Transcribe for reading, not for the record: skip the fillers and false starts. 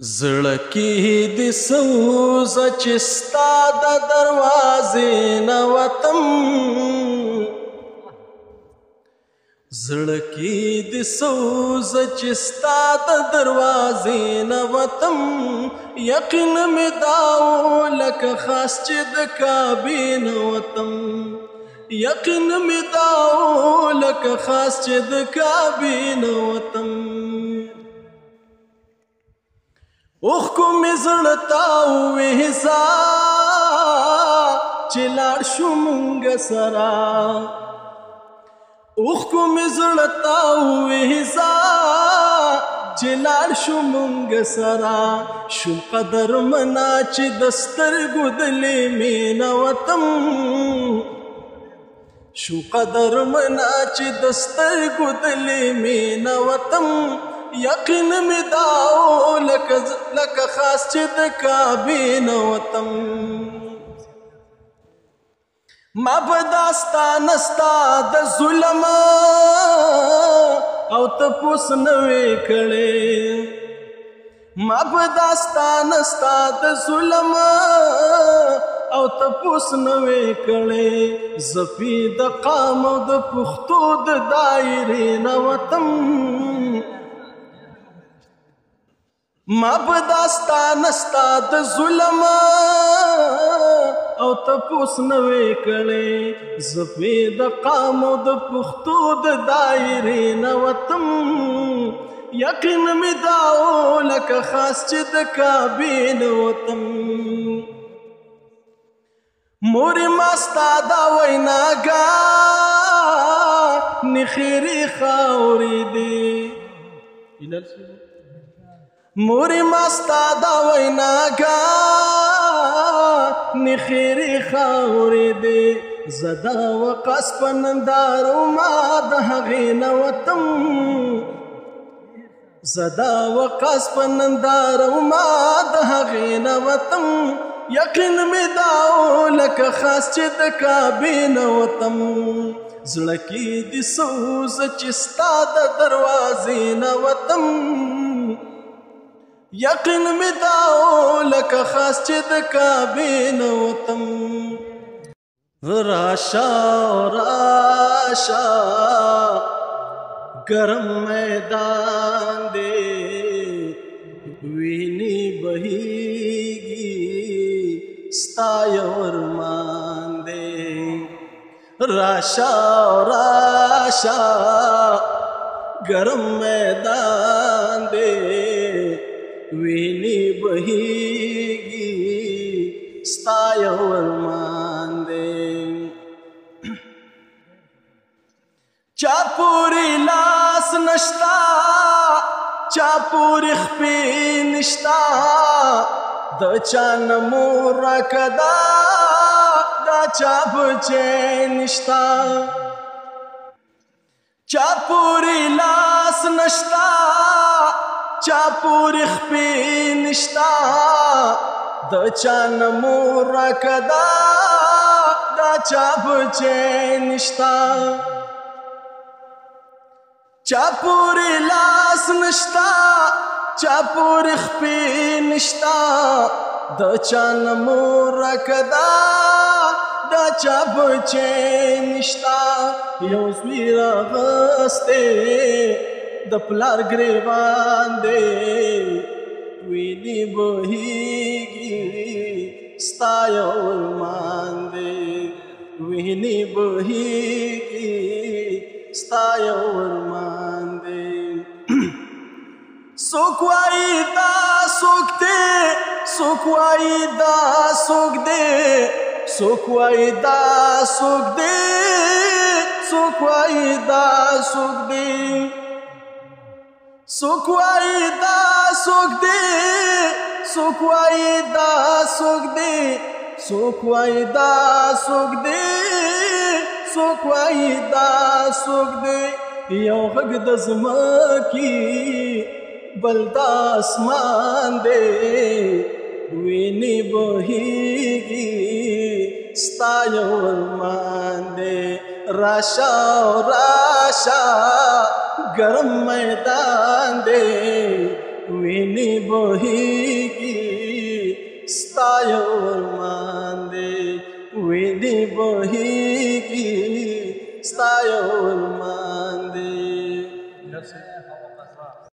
زړه کې د سوزه چې ستا د دروازې نه وتم، زړه کې د سوزه چې ستا د دروازې نه وتم، یقین مې داو لکه خاص چې د کعبې نه وتم، یقین مې داو لکه خاص چې د کعبې نه وتم. اوخ کومې زړه تا ووهځا چې لاړ شو مونږ سره، اوخ کومې زړه تا ووهځا چې لاړ شو مونږ سره، شو قدرمنا چې د سترګو د لیمې نه وتم، شو قدرمنا چې د سترګو د لیمې نه وتم، یقین مې داو لکه خاص چې د کعبې نه وتم. ما به داستانه ستا د ظلم او تپوس نه وې کړې، ما به داستانه ستا د ظلم او تپوس نه وې کړې، زپی د قام او د پښتو د دایرې نه وتم، ما به داستانه ستا د ظلم او تپوس نه وې کړې، زپې د قام او د پښتو د دایرې نه وتم، یقین مې داو لکه خاص چې د کعبې نه وتم. مورې ما ستا دا ویناګانې خیرې خاورې دي، مورې ما ستا دا ویناګانې خیرې خاورې دي، زه دا وقاص په نندارو ما د هغې نه وتم، زه دا وقاص په نندارو ما د هغې نه وتم، یقین مې داو لکه خاص چې د کعبې نه وتم. زړه کې د سوزه چې ستا د دروازې نه وتم، یقین مې داو لکه خاص چې د کعبې نه وتم. راشا راشا ګرم میدان دی، ویني بهیږي ستا یو ارمان دی، راشا راشا ګرم میدان دی، ویني بهیږي ستا یو ارمان دی. چا پورې لاس نشتا، چا پورې خپې نشتا، د چا نه مور راکدا دا چا بچی نشتا، چا پورې لاس نشتا، چا پورې خپې نشتا، د چا نه مور راکدا دا چا بچی نشتا، چا پورې لاس نشتا، چا پورې خپې نشتا، د چا نه مور راکدا دا چا بچی نشتا. یو زوی راغستی د پلار ګریوان دی، ویني بهیږي ستا یو ارمان دی، ویني بهیږي ستا یو ارمان دی. څوک وایي دا څوک دی، څوک وایي دا څوک دی، څوک وایي دا څوک دی، څوک وایي دا څوک دی، څوک وایي دا څوک دی، څوک وایي دا څوک دی، څوک وایي دا څوک دی، څوک وایي دا څوک دی. یو غږ د ځمکې بل د اسمان دی، ویني بهیږي ستا یو ارمان دی، راشا راشا ګرم میدان دی، ویني بهیږي ستا یو ارمان دی ویني بهیږي ستا یو ارمان